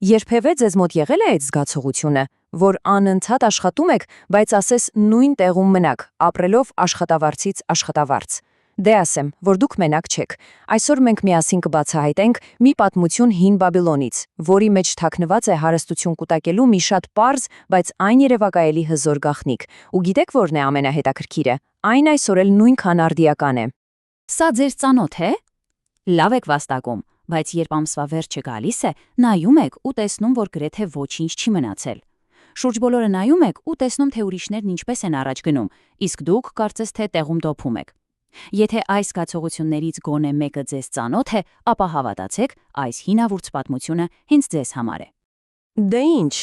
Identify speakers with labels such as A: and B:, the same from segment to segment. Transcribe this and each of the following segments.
A: Երբևէ ձեզ մոտ եղել է այդ զգացողությունը, որ անընդհատ աշխատում եք, բայց ասես նույն տեղում մնաք, ապրելով աշխատավարձից աշխատավարձ։ Դե ասեմ, որ դուք մենակ չեք։ Այսօր մենք միասին կբացահայտենք մի պատմություն հին Բաբելոնից, որի մեջ թաքնված է հարստություն կուտակելու մի շատ պարզ, բայց այն երևակայելի հզոր գաղտնիք։ Ու գիտեք որն է ամենահետաքրքիրը։ Այն այսօր էլ նույնքան արդիական է։
B: Սա ձեր ծանոթ է։ Լավ եք վաստակում, բայց երբ ամսվա վերջը գալիս է, նայում եք ու տեսնում, որ գրեթե ոչինչ չի մնացել։ Շուրջ բոլորը նայում եք ու տեսնում, թե ուրիշներն ինչպես են առաջ գնում, իսկ դուք կարծես թե տեղում դոփում եք։ Եթե այս զգացողություններից գոնե մեկը ձեզ ծանոթ է, ապա հավատացեք, այս հինավուրց պատմությունը հենց ձեզ համար է։
A: Դե ինչ,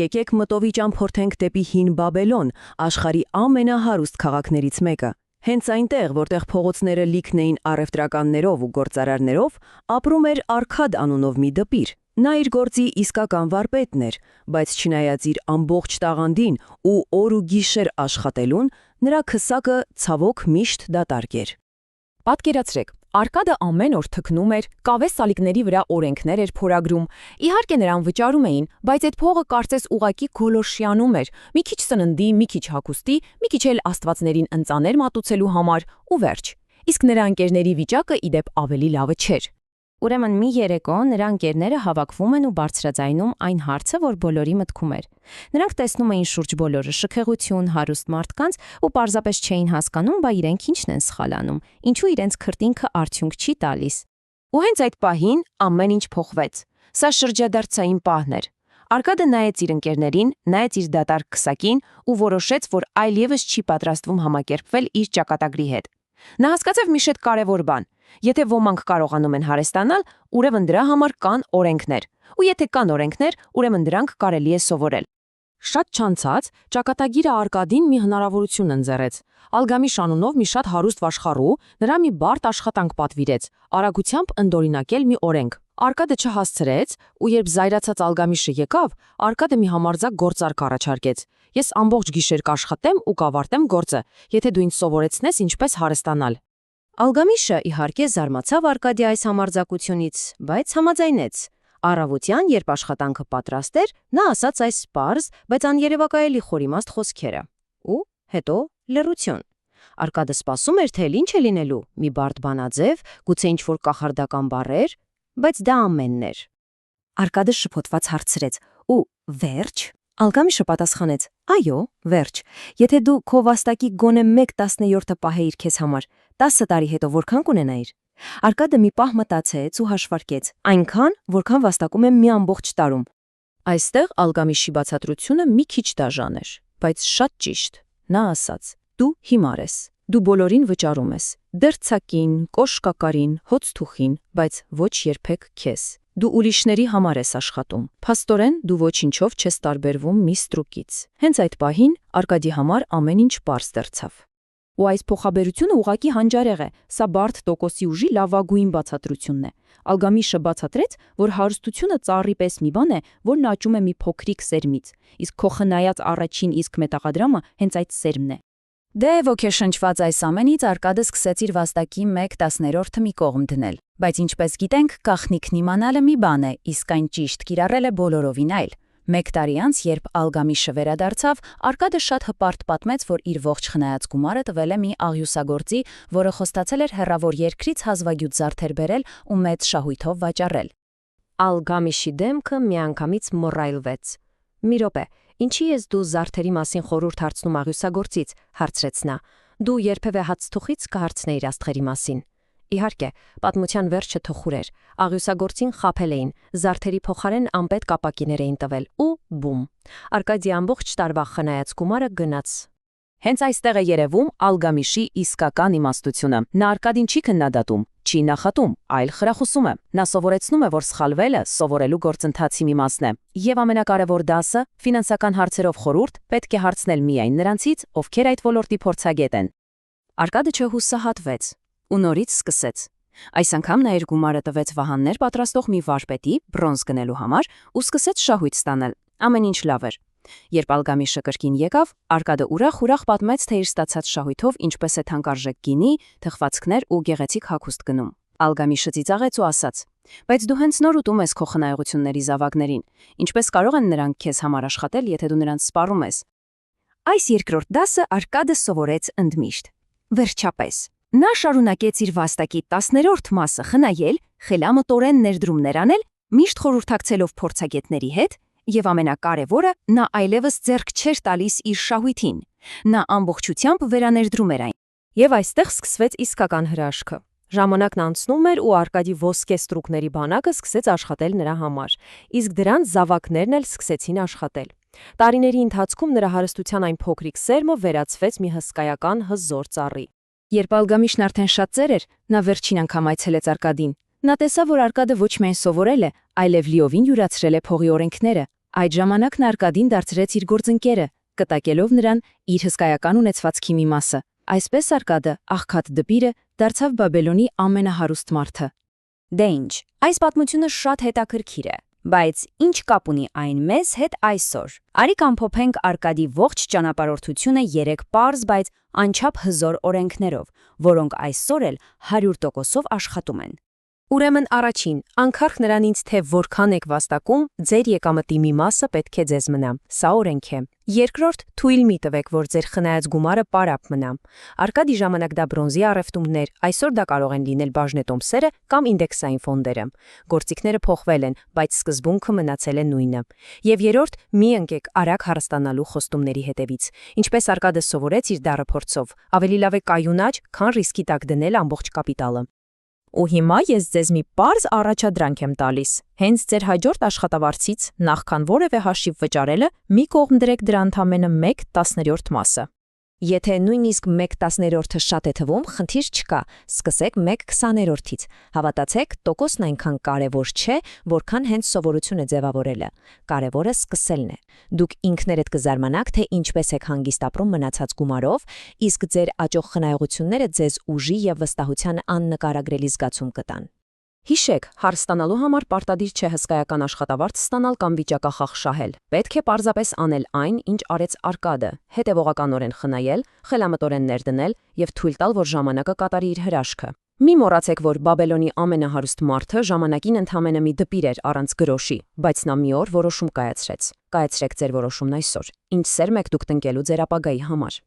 A: եկեք մտովի ճամփորդենք դեպի հին Բաբելոն, աշխարհի ամենահարուստ քաղաքներից մեկը։ Հենց այնտեղ, որտեղ փողոցները լիքն էին առևտրականներով ու գործարարներով, ապրում էր Արքադ անունով մի դպիր։ Նա իր գործի իսկական վարպետն էր, բայց չնայած իր ամբողջ տաղանդին ու օր ու գիշեր աշխատելուն, նրա քսակը ցավոք միշտ դատարկ էր։
C: Պատկերացրեք, Արկադը ամեն օր թքնում էր, կավե սալիկների վրա օրենքներ էր փորագրում։ Իհարկե նրան վճարում էին, բայց այդ փողը կարծես ուղակի գոլորշիանում էր, մի քիչ սննդի, մի քիչ հագուստի, մի քիչ էլ աստվածներին ընծաներ մատուցելու համար ու վերջ։ Իսկ նրա ընկերների վիճակը իդեպ ավելի լավը չէր։
B: Ուրեմն մի երեկո նրա ընկերները հավաքվում են ու բարձրաձայնում այն հարցը, որ բոլորի մտքում էր։ Նրանք տեսնում էին շուրջ բոլորը շքեղություն, հարուստ մարդկանց ու պարզապես չէին հասկանում, բա իրենք ինչն են սխալանում, ինչու իրենց քրտինքը արդյունք չի տալիս։
A: Ու հենց այդ պահին ամեն ինչ փոխվեց։ Սա շրջադարձային պահն էր։ Արկադը նայեց իր ընկերներին, նայեց իր դատարկ քսակին ու որոշեց, որ այլևս չի պատրաստվում համակերպվել իր ճակատագրի հետ։ Նա հասկացավ մի շատ կարևոր բան. եթե ոմանք կարողանում են հարստանալ, ուրեմն դրա համար կան օրենքներ, ու եթե կան օրենքներ, ուրեմն դրանք կարելի է սովորել։
C: Շատ չանցած, ճակատագիրը Արկադին մի հնարավորություն ընձեռեց։ Ալգամիշ անունով մի շատ հարուստ վաշխառու նրա մի բարդ աշխատանք պատվիրեց, արագությամբ ընդօրինակել մի օրենք։ Արկադը չհասցրեց, ու երբ զայրացած Ալգամիշը եկավ, Արկադը մի համարձակ գործարք առաջարկեց։ Ես ամբողջ գիշեր կաշխատեմ ու կավարտեմ գործը, եթե դու ինձ սովորեցնես ինչպես հարստանալ։
A: Ալգամիշը իհարկե զարմացավ Արկադի այս համարձակությունից, բայց համաձայնեց։ Առավոտյան, երբ աշխատանքը պատրաստ էր, նա ասաց այս պարզ, բայց աներևակայելի խորիմաստ խոսքերը։ Ու հետո լռություն։ Արկադը սպասում էր, թե ինչ է լինելու՝ մի բարդ բանաձև, գուցե ինչ-որ կախարդական բառեր, բայց դա ամենն էր։
B: Արկադը շփոթված հարցրեց. «Ու վերջ»։
A: Ալգամիշը պատասխանեց. «Այո, վերջ։ Եթե դու քո վաստակի գոնե 1/10 պահեիր քեզ համար, 10 տարի հետո որքան կունենայիր»։ Արկադը մի պահ մտածեց ու հաշվարկեց. այնքան, որքան վաստակում եմ մի ամբողջ տարում։ Այստեղ Ալգամիշի բացատրությունը մի քիչ դաժան էր, բայց շատ ճիշտ։ Նա ասաց. «Դու հիմար ես։ Դու բոլորին վճարում ես. դերձակին, կոշկակարին, հոծթուխին, բայց ոչ երբեք քեզ։ Դու ուրիշների համար ես աշխատում։ Փաստորեն դու ոչինչով չես տարբերվում մի ստրուկից»։ Հենց այդ պահին Արկադի համար ամեն ինչ պարզ դարձավ։
C: Ու այս փոխաբերությունը ուղղակի հանջարեղ է, սա բարդ տոկոսի ուժի լավագույն բացատրությունն է։ Ալգամիշը բացատրեց, որ հարստությունը ծառի պես մի բան է, որն աճում է մի փոքրիկ սերմից, իսկ քո խնայած առաջին իսկ մետաղադրամը հենց այդ սերմն է։
B: Դե ոգեշնչված այս ամենից Արկադը սկսեց իր վաստակի 1/10 մի կողմ դնել։ Բայց ինչպես գիտենք, գաղտնիքն իմանալը մի բան է, իսկ այն ճիշտ կիրառելը բոլորովին այլ։ Մեկ տարի անց, երբ Ալգամիշը վերադարձավ, Արկադը շատ հպարտ պատմեց, որ իր ողջ խնայած գումարը տվել է մի աղյուսագործի, որը խոստացել էր հեռավոր երկրից հազվագյուտ զարդեր բերել ու մեծ շահույթով վաճառել։
A: Ալգամիշի դեմքը միանգամից մռայլվեց։ «Մի րոպե, ինչի ես դու զարդերի մասին խորհուրդ հարցնում աղյուսագործից», հարցրեց նա։ «Դու երբևէ հացթուխից կհարցնեիր աստղերի մասին»։ Իհարկե, պատմության վերջը թխուր էր։ Աղյուսագործին խաբել էին, զարդերի փոխարեն անպետք ապակիներ էին տվել ու բում։ Արկադի ամբողջ տարվա խնայած գումարը գնաց։ Հենց այստեղ է երևում Ալգամիշի իսկական իմաստությունը։ Նա Արկադին չի քննադատում, չի նախատում, այլ խրախուսում է։ Նա սովորեցնում է, որ սխալվելը սովորելու գործընթացի մի մասն է։ Եվ ամենակարևոր դասը՝ ֆինանսական հարցերով խորհուրդ պետք է հարցնել միայն նրանցից, ովքեր այդ ոլորտի փորձագետ են։ Արկադը չհուսահատվեց ու նորից սկսեց։ Այս անգամ նա իր գումարը տվեց վահաններ պատրաստող մի վարպետի բրոնզ գնելու համար ու սկսեց շահույթ ստանել։ Ամեն ինչ լավ էր։ Երբ Ալգամիշը կրկին եկավ, Արկադը ուրախ պատմեց, թե իր ստացած շահույթով ինչպես է թանկարժեք գինի, թխվածքներ ու գեղեցիկ հագուստ գնում։
B: Ալգամիշը ծիծաղեց ու ասաց. «Բայց դու հենց նոր ուտում ես քո խնայողությունների զավակներին։ Ինչպես կարող են նրանք քեզ համար աշխատել, եթե դու նրանց սպառում ես»։ Այս երկրորդ դասը Արկադը սովորեց ընդմիշտ։ Վերջապես, նա շարունակեց իր վաստակի 10-րդ մասը խնայել, խելամտորեն ներդրումներ անել, միշտ խորհրդակցելով փորձագետների հետ, եւ ամենակարևորը, նա այլևս ձեռք չէր տալիս իր շահույթին։ Նա ամբողջությամբ վերաներդրում էր այն։
A: Եվ այստեղ սկսվեց իսկական հրաշքը։ Ժամանակն անցնում էր ու Արկադի ոսկե ստրուկների բանակը սկսեց աշխատել նրա համար, իսկ դրանց զավակներն էլ սկսեցին աշխատել։ Տարիների ընթացքում նրա հարստության այն փոքրիկ սերմը վերածվեց մի հսկայական հզոր ծառի։
B: Երբ Ալգամիշն արդեն շատ ծեր էր, նա վերջին անգամ այցելեց Արկադին։ Նա տեսավ, որ Արկադը ոչ միայն սովորել է, այլև լիովին յուրացրել է փողի օրենքները։ Այդ ժամանակ նա Արկադին դարձրեց իր գործընկերը, կտակելով նրան իր հսկայական ունեցվածքի մի մասը։ Այսպես Արկադը, աղքատ դպիրը, դարձավ Բաբելոնի ամենահարուստ մարդը։ Դե ինչ, այս պատմությունը շատ հետաքրքիր է, բայց ինչ կապ ունի այն մեզ հետ այսօր։ Արի ամփոփենք Արկադի ողջ ճանապարհորդությունը 3 պարզ, բայց անչափ հզոր օրենքներով, որոնք այսօր էլ 100%-ով աշխատում են։
A: Ուրեմն առաջին, անկախ նրանից, թե որքան եք վաստակում, ձեր եկամտի մի մասը պետք է ձեզ մնա։ Սա օրենք է։ Երկրորդ, թույլ մի տվեք, որ ձեր խնայած գումարը պարապ մնա։ Արկադի ժամանակ դա բրոնզի առևտումներ, այսօր դա կարող են լինել բաժնետոմսերը կամ ինդեքսային ֆոնդերը։ Գործիքները փոխվել են, բայց սկզբունքը մնացել է նույնը։ Եվ երրորդ, մի ընկեք արագ հարստանալու խոստումների հետևից։ Ինչպես Արկադը սովորեց իր դառը փորձով, ավելի լավ է կայունաճ, քան ռիսկի տակ դնել ամբողջ կապիտալը։ Ու հիմա ես ձեզ մի պարզ առաջադրանք եմ տալիս։ Հենց ձեր հաջորդ աշխատավարձից, նախքան որևէ հաշիվ վճարելը, մի կողմ դրեք դրա ընդամենը 1/10 մասը։ Եթե նույնիսկ 1/10-ը շատ է թվում, խնդիր չկա, սկսեք 1/20-ից։ Հավատացեք, տոկոսն այնքան կարևոր չէ, որքան հենց սովորությունը ձևավորելը։ Կարևորը սկսելն է։ Դուք ինքներդ կզարմանաք, թե ինչպես եք հանգիստ ապրում մնացած գումարով, իսկ ձեր աճող խնայողությունները ձեզ ուժի եւ վստահության աննկարագրելի զգացում կտան։ Հիշեք, հարստանալու համար պարտադիր չէ հսկայական աշխատավարձ ստանալ կամ վիճակախախ շահել։ Պետք է պարզապես անել այն, ինչ արեց Արկադը՝ հետևողականորեն խնայել, խելամտորեն ներդնել եւ թույլ տալ, որ ժամանակը կատարի իր հրաշքը։ Մի մոռացեք, որ Բաբելոնի ամենահարուստ մարդը ժամանակին ընդամենը մի դպիր էր առանց գրոշի, բայց նա մի օր որոշում կայացրեց։ Կայացրեք ձեր որոշումն այսօր։ Ինչ սերմ եք դուք տնկելու ձեր ապագայի համար։